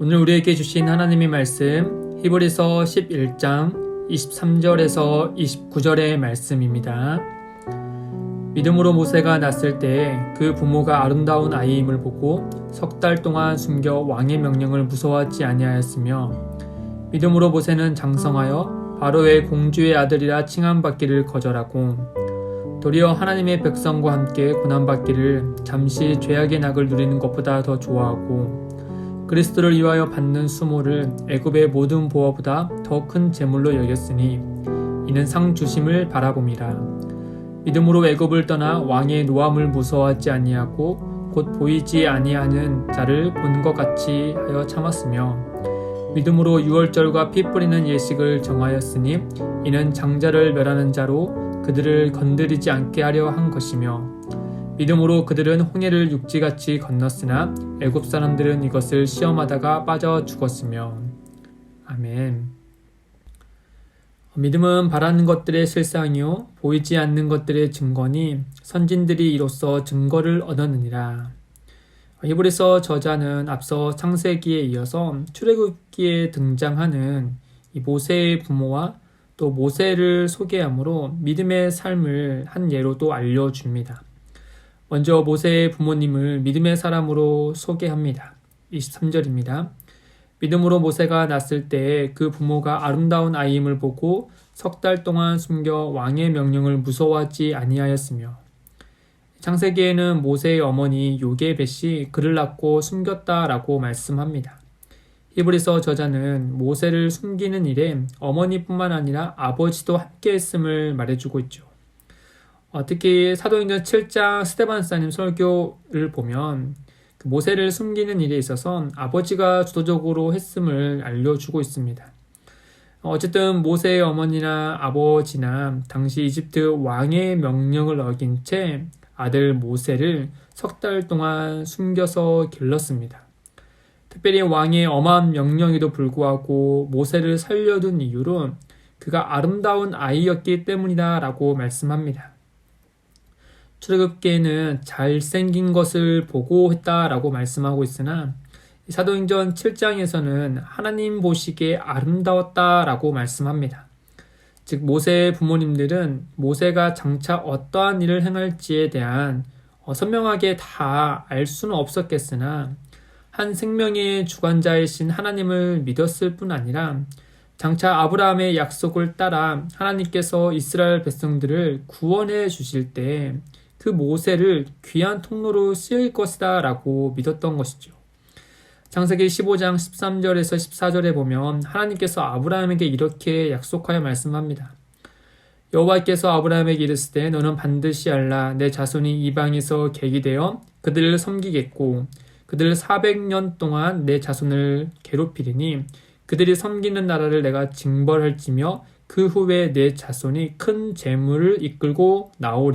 오늘 우리에게 주신 하나님의 말씀 히브리서 11장 23절에서 29절의 말씀입니다. 믿음으로 모세가 낳았을 때 그 부모가 아름다운 아이임을 보고 석 달 동안 숨겨 왕의 명령을 무서워하지 아니하였으며 믿음으로 모세는 장성하여 바로의 공주의 아들이라 칭함받기를 거절하고 도리어 하나님의 백성과 함께 고난받기를 잠시 죄악의 낙을 누리는 것보다 더 좋아하고 그리스도를 위하여 받는 수모를 애굽의 모든 보화보다 더 큰 재물로 여겼으니 이는 상 주심을 바라봄이라. 믿음으로 애굽을 떠나 왕의 노함을 무서워하지 아니하고 곧 보이지 아니하는 자를 본 것 같이 하여 참았으며 믿음으로 유월절과 피 뿌리는 예식을 정하였으니 이는 장자를 멸하는 자로 그들을 건드리지 않게 하려 한 것이며 믿음으로 그들은 홍해를 육지같이 건넜으나 애굽 사람들은 이것을 시험하다가 빠져 죽었으며. 아멘. 믿음은 바라는 것들의 실상이요 보이지 않는 것들의 증거니 선진들이 이로써 증거를 얻었느니라. 히브리서 저자는 앞서 창세기에 이어서 출애굽기에 등장하는 이 모세의 부모와 또 모세를 소개하므로 믿음의 삶을 한 예로도 알려줍니다. 먼저 모세의 부모님을 믿음의 사람으로 소개합니다. 23절입니다. 믿음으로 모세가 낳았을 때 그 부모가 아름다운 아이임을 보고 석 달 동안 숨겨 왕의 명령을 무서워하지 아니하였으며 창세기에는 모세의 어머니 요게벳이 그를 낳고 숨겼다라고 말씀합니다. 히브리서 저자는 모세를 숨기는 일에 어머니뿐만 아니라 아버지도 함께했음을 말해주고 있죠. 특히 사도행전 7장 스데반사님 설교를 보면 모세를 숨기는 일에 있어서 아버지가 주도적으로 했음을 알려주고 있습니다. 어쨌든 모세의 어머니나 아버지나 당시 이집트 왕의 명령을 어긴 채 아들 모세를 석 달 동안 숨겨서 길렀습니다. 특별히 왕의 엄한 명령에도 불구하고 모세를 살려둔 이유로 그가 아름다운 아이였기 때문이다 라고 말씀합니다. 출애굽기에는 잘생긴 것을 보고 했다라고 말씀하고 있으나 사도행전 7장에서는 하나님 보시기에 아름다웠다라고 말씀합니다. 즉 모세의 부모님들은 모세가 장차 어떠한 일을 행할지에 대한 선명하게 다 알 수는 없었겠으나 한 생명의 주관자이신 하나님을 믿었을 뿐 아니라 장차 아브라함의 약속을 따라 하나님께서 이스라엘 백성들을 구원해 주실 때 그 모세를 귀한 통로로 쓰일 것이다 라고 믿었던 것이죠. 창세기 15장 13절에서 14절에 보면 하나님께서 아브라함에게 이렇게 약속하여 말씀합니다. 여호와께서 아브라함에게 이르시되 너는 반드시 알라 내 자손이 이방에서 객이 되어 그들을 섬기겠고 그들 400년 동안 내 자손을 괴롭히리니 그들이 섬기는 나라를 내가 징벌할지며 그 후에 내 자손이 큰 재물을 이끌고 나올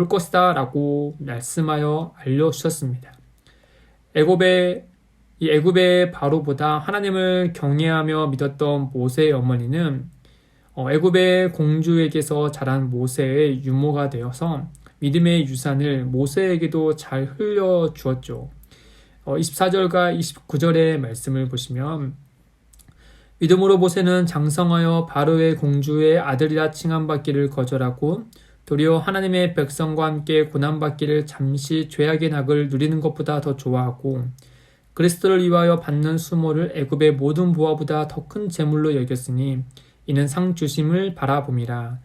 것이다 라고 말씀하여 알려주셨습니다. 애굽의 바로보다 하나님을 경외하며 믿었던 모세의 어머니는 애굽의 공주에게서 자란 모세의 유모가 되어서 믿음의 유산을 모세에게도 잘 흘려주었죠. 24절과 29절의 말씀을 보시면 믿음으로 모세는 장성하여 바로의 공주의 아들이라 칭함받기를 거절하고 도리어 하나님의 백성과 함께 고난받기를 잠시 죄악의 낙을 누리는 것보다 더 좋아하고 그리스도를 위하여 받는 수모를 애굽의 모든 보화보다 더 큰 재물로 여겼으니 이는 상 주심을 바라봄이라.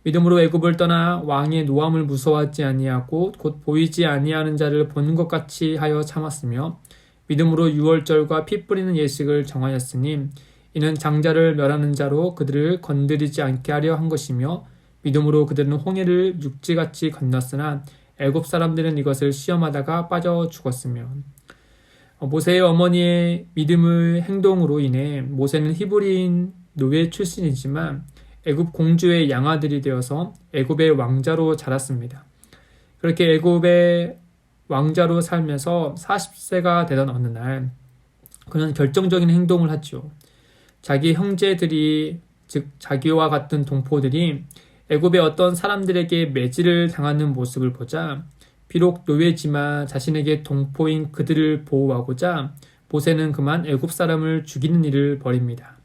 믿음으로 애굽을 떠나 왕의 노함을 무서워하지 아니하고 곧 보이지 아니하는 자를 본 것 같이 하여 참았으며 믿음으로 유월절과 피 뿌리는 예식을 정하였으니 이는 장자를 멸하는 자로 그들을 건드리지 않게 하려 한 것이며 믿음으로 그들은 홍해를 육지같이 건넜으나 애굽 사람들은 이것을 시험하다가 빠져 죽었으며. 모세의 어머니의 믿음의 행동으로 인해 모세는 히브리인 노예 출신이지만 애굽 공주의 양아들이 되어서 애굽의 왕자로 자랐습니다. 그렇게 애굽의 왕자로 살면서 40세가 되던 어느 날 그는 결정적인 행동을 하죠. 자기 형제들이 즉 자기와 같은 동포들이 애굽의 어떤 사람들에게 매질을 당하는 모습을 보자 비록 노예지만 자신에게 동포인 그들을 보호하고자 모세는 그만 애굽 사람을 죽이는 일을 벌입니다.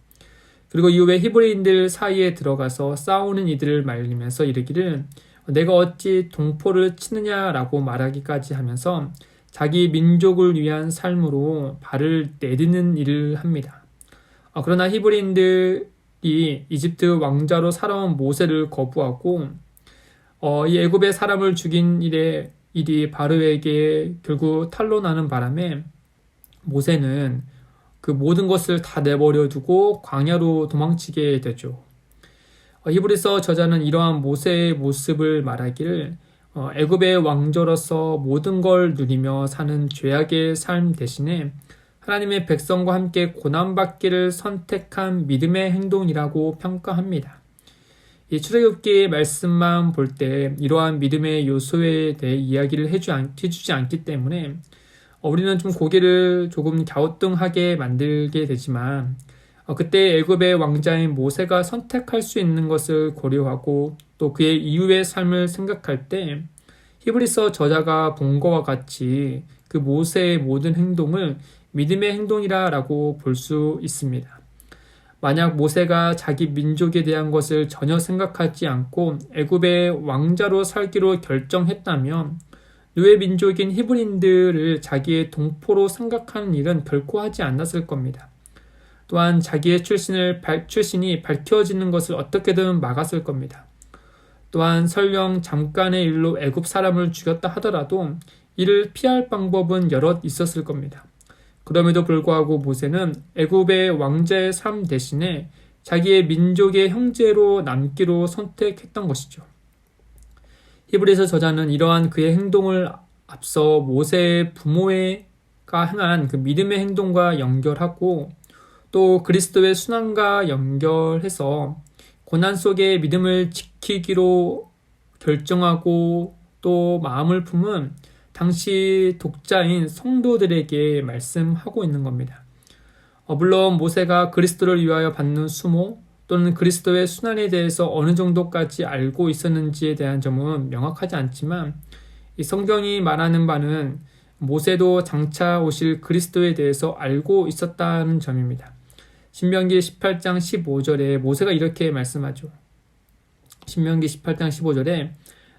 그리고 이후에 히브리인들 사이에 들어가서 싸우는 이들을 말리면서 이르기를 내가 어찌 동포를 치느냐라고 말하기까지 하면서 자기 민족을 위한 삶으로 발을 내딛는 일을 합니다. 그러나 히브리인들이 이집트 왕자로 살아온 모세를 거부하고 이 애굽의 사람을 죽인 일이 바로에게 결국 탄로나는 바람에 모세는 그 모든 것을 다 내버려 두고 광야로 도망치게 되죠. 히브리서 저자는 이러한 모세의 모습을 말하기를 애굽의 왕조로서 모든 걸 누리며 사는 죄악의 삶 대신에 하나님의 백성과 함께 고난받기를 선택한 믿음의 행동이라고 평가합니다. 이 출애굽기의 말씀만 볼 때 이러한 믿음의 요소에 대해 이야기를 해주지 않기 때문에 우리는 좀 고개를 조금 갸우뚱하게 만들게 되지만 그때 애굽의 왕자인 모세가 선택할 수 있는 것을 고려하고 또 그의 이후의 삶을 생각할 때 히브리서 저자가 본 것과 같이 그 모세의 모든 행동을 믿음의 행동이라고 볼 수 있습니다. 만약 모세가 자기 민족에 대한 것을 전혀 생각하지 않고 애굽의 왕자로 살기로 결정했다면 노예 민족인 히브리인들을 자기의 동포로 생각하는 일은 결코 하지 않았을 겁니다. 또한 자기의 출신이 밝혀지는 것을 어떻게든 막았을 겁니다. 또한 설령 잠깐의 일로 애굽 사람을 죽였다 하더라도 이를 피할 방법은 여럿 있었을 겁니다. 그럼에도 불구하고 모세는 애굽의 왕자의 삶 대신에 자기의 민족의 형제로 남기로 선택했던 것이죠. 히브리서 저자는 이러한 그의 행동을 앞서 모세의 부모가 행한 그 믿음의 행동과 연결하고 또 그리스도의 순환과 연결해서 고난 속에 믿음을 지키기로 결정하고 또 마음을 품은 당시 독자인 성도들에게 말씀하고 있는 겁니다. 물론 모세가 그리스도를 위하여 받는 수모 또는 그리스도의 순환에 대해서 어느 정도까지 알고 있었는지에 대한 점은 명확하지 않지만 이 성경이 말하는 바는 모세도 장차 오실 그리스도에 대해서 알고 있었다는 점입니다. 신명기 18장 15절에 모세가 이렇게 말씀하죠. 신명기 18장 15절에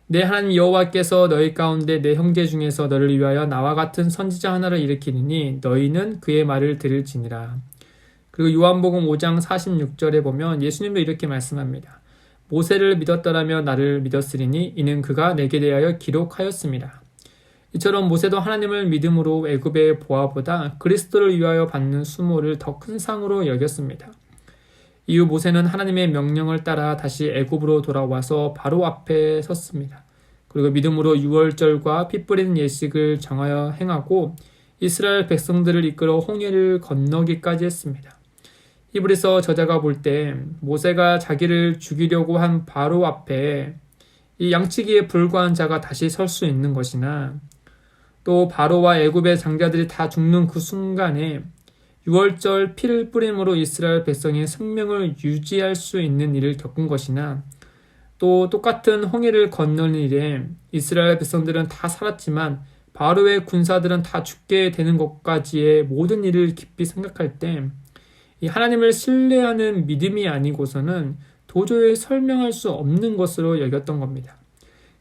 내 하나님 여호와께서 너희 가운데 내 형제 중에서 너를 위하여 나와 같은 선지자 하나를 일으키니 너희는 그의 말을 들을지니라. 그리고 요한복음 5장 46절에 보면 예수님도 이렇게 말씀합니다. 모세를 믿었더라면 나를 믿었으리니 이는 그가 내게 대하여 기록하였습니다. 이처럼 모세도 하나님을 믿음으로 애굽의 보화보다 그리스도를 위하여 받는 수모를 더 큰 상으로 여겼습니다. 이후 모세는 하나님의 명령을 따라 다시 애굽으로 돌아와서 바로 앞에 섰습니다. 그리고 믿음으로 유월절과 피 뿌리는 예식을 정하여 행하고 이스라엘 백성들을 이끌어 홍해를 건너기까지 했습니다. 히브리서 저자가 볼 때 모세가 자기를 죽이려고 한 바로 앞에 이 양치기에 불과한 자가 다시 설 수 있는 것이나 또 바로와 애굽의 장자들이 다 죽는 그 순간에 유월절 피를 뿌림으로 이스라엘 백성의 생명을 유지할 수 있는 일을 겪은 것이나 또 똑같은 홍해를 건너는 일에 이스라엘 백성들은 다 살았지만 바로의 군사들은 다 죽게 되는 것까지의 모든 일을 깊이 생각할 때 이 하나님을 신뢰하는 믿음이 아니고서는 도저히 설명할 수 없는 것으로 여겼던 겁니다.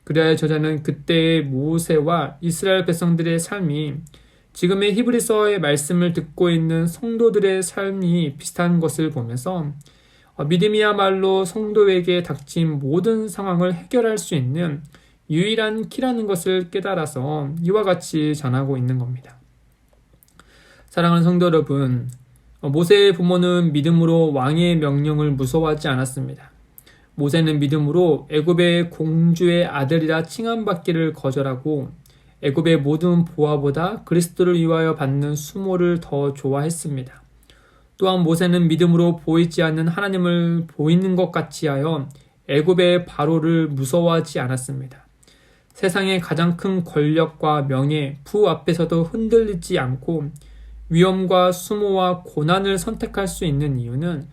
그래야 저자는 그때의 모세와 이스라엘 백성들의 삶이 지금의 히브리서의 말씀을 듣고 있는 성도들의 삶이 비슷한 것을 보면서 믿음이야말로 성도에게 닥친 모든 상황을 해결할 수 있는 유일한 키라는 것을 깨달아서 이와 같이 전하고 있는 겁니다. 사랑하는 성도 여러분, 모세의 부모는 믿음으로 왕의 명령을 무서워하지 않았습니다. 모세는 믿음으로 애굽의 공주의 아들이라 칭함받기를 거절하고 애굽의 모든 보화보다 그리스도를 위하여 받는 수모를 더 좋아했습니다. 또한 모세는 믿음으로 보이지 않는 하나님을 보이는 것 같이 하여 애굽의 바로를 무서워하지 않았습니다. 세상의 가장 큰 권력과 명예, 부 앞에서도 흔들리지 않고 위험과 수모와 고난을 선택할 수 있는 이유는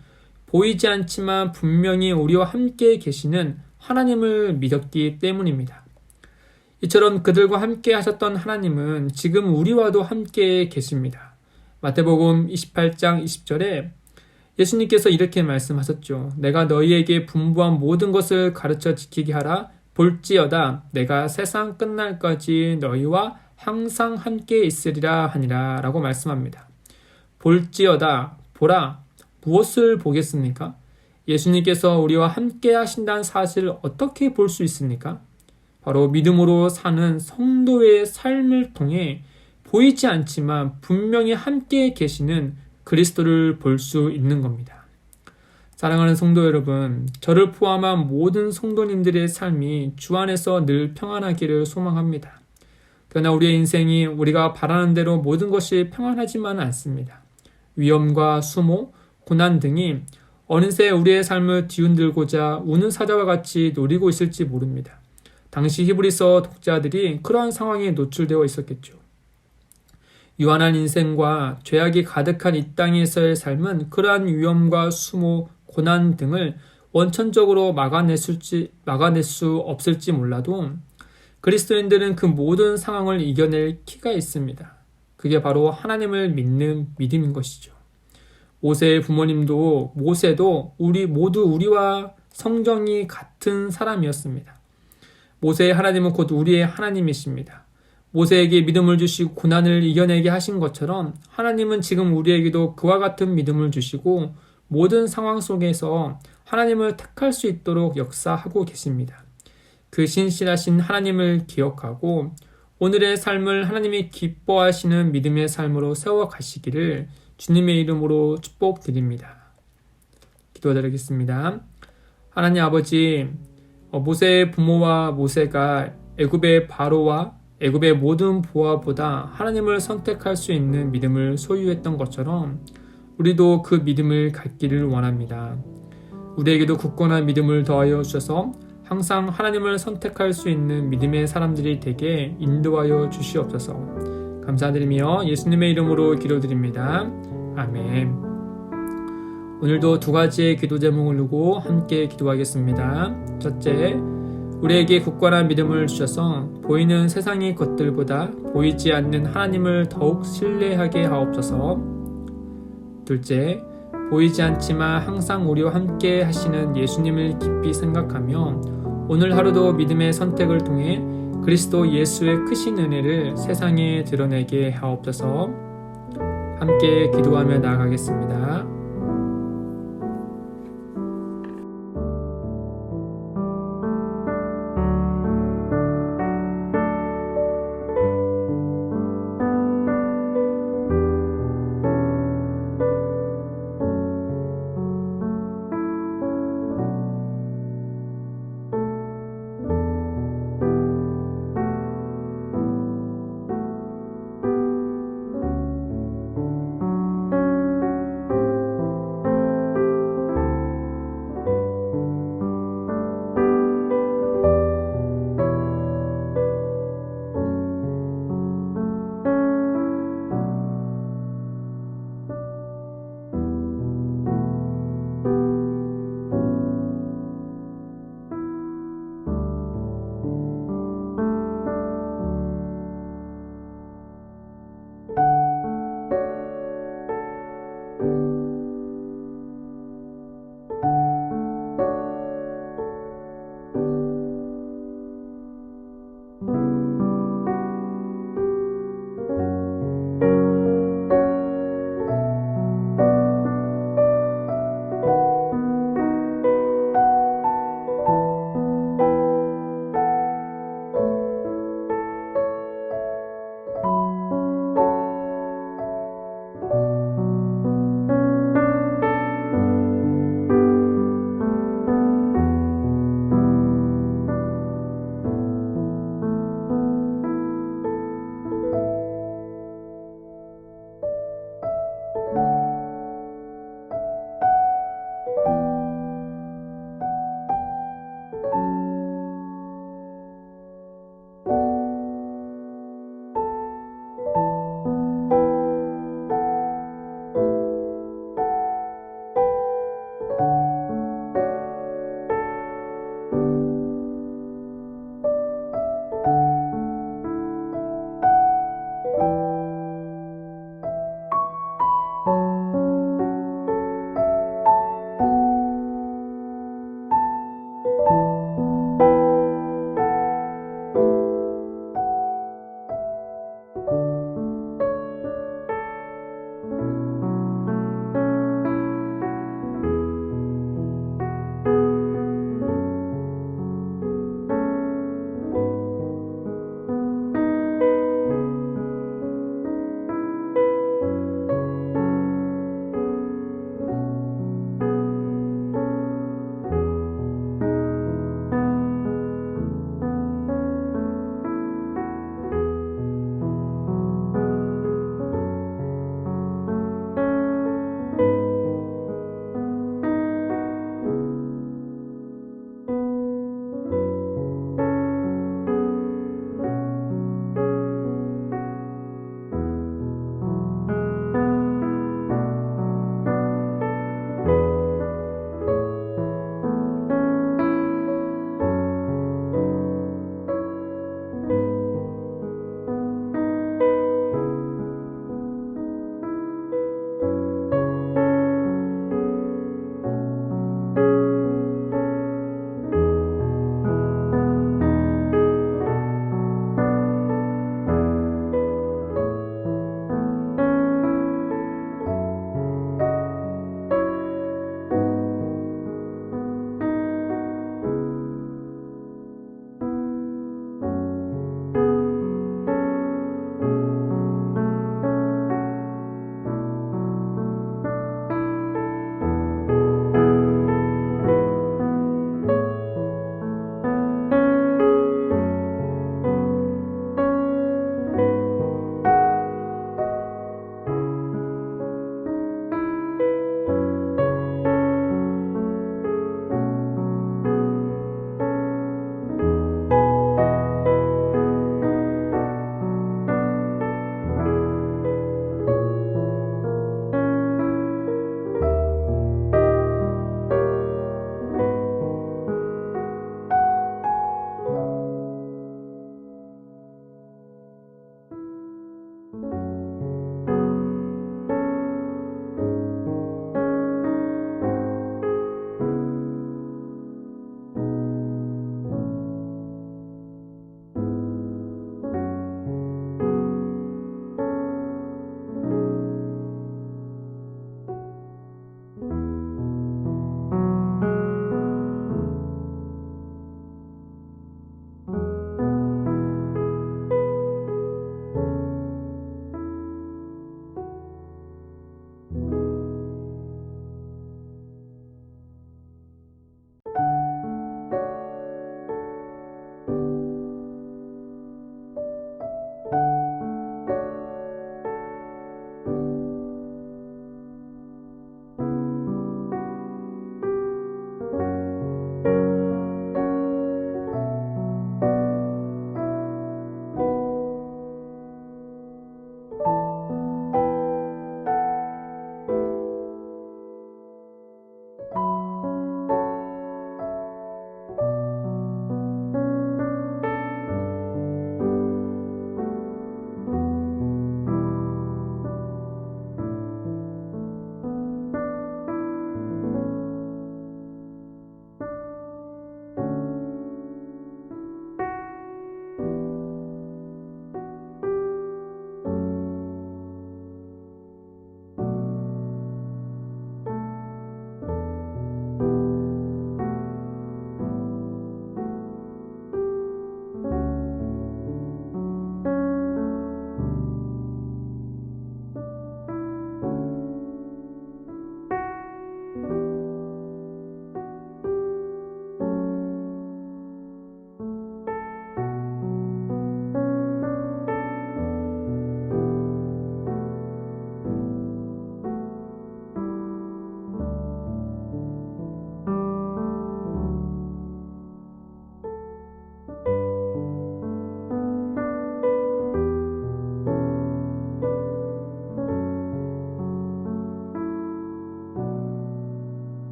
보이지 않지만 분명히 우리와 함께 계시는 하나님을 믿었기 때문입니다. 이처럼 그들과 함께 하셨던 하나님은 지금 우리와도 함께 계십니다. 마태복음 28장 20절에 예수님께서 이렇게 말씀하셨죠. 내가 너희에게 분부한 모든 것을 가르쳐 지키게 하라. 볼지어다 내가 세상 끝날까지 너희와 항상 함께 있으리라 하니라 라고 말씀합니다. 볼지어다 보라 무엇을 보겠습니까? 예수님께서 우리와 함께 하신다는 사실을 어떻게 볼 수 있습니까? 바로 믿음으로 사는 성도의 삶을 통해 보이지 않지만 분명히 함께 계시는 그리스도를 볼 수 있는 겁니다. 사랑하는 성도 여러분, 저를 포함한 모든 성도님들의 삶이 주 안에서 늘 평안하기를 소망합니다. 그러나 우리의 인생이 우리가 바라는 대로 모든 것이 평안하지만은 않습니다. 위험과 수모, 고난 등이 어느새 우리의 삶을 뒤흔들고자 우는 사자와 같이 노리고 있을지 모릅니다. 당시 히브리서 독자들이 그러한 상황에 노출되어 있었겠죠. 유한한 인생과 죄악이 가득한 이 땅에서의 삶은 그러한 위험과 수모, 고난 등을 원천적으로 막아낼 수 없을지 몰라도 그리스도인들은 그 모든 상황을 이겨낼 키가 있습니다. 그게 바로 하나님을 믿는 믿음인 것이죠. 모세의 부모님도 모세도 우리와 성정이 같은 사람이었습니다. 모세의 하나님은 곧 우리의 하나님이십니다. 모세에게 믿음을 주시고 고난을 이겨내게 하신 것처럼 하나님은 지금 우리에게도 그와 같은 믿음을 주시고 모든 상황 속에서 하나님을 택할 수 있도록 역사하고 계십니다. 그 신실하신 하나님을 기억하고 오늘의 삶을 하나님이 기뻐하시는 믿음의 삶으로 세워가시기를 주님의 이름으로 축복드립니다. 기도드리겠습니다. 하나님 아버지, 모세의 부모와 모세가 애굽의 바로와 애굽의 모든 부하보다 하나님을 선택할 수 있는 믿음을 소유했던 것처럼 우리도 그 믿음을 갖기를 원합니다. 우리에게도 굳건한 믿음을 더하여 주셔서 항상 하나님을 선택할 수 있는 믿음의 사람들이 되게 인도하여 주시옵소서. 감사드리며 예수님의 이름으로 기도드립니다. 아멘. 오늘도 두 가지의 기도 제목을 두고 함께 기도하겠습니다. 첫째, 우리에게 굳건한 믿음을 주셔서 보이는 세상의 것들보다 보이지 않는 하나님을 더욱 신뢰하게 하옵소서. 둘째, 보이지 않지만 항상 우리와 함께 하시는 예수님을 깊이 생각하며 오늘 하루도 믿음의 선택을 통해 그리스도 예수의 크신 은혜를 세상에 드러내게 하옵소서. 함께 기도하며 나아가겠습니다.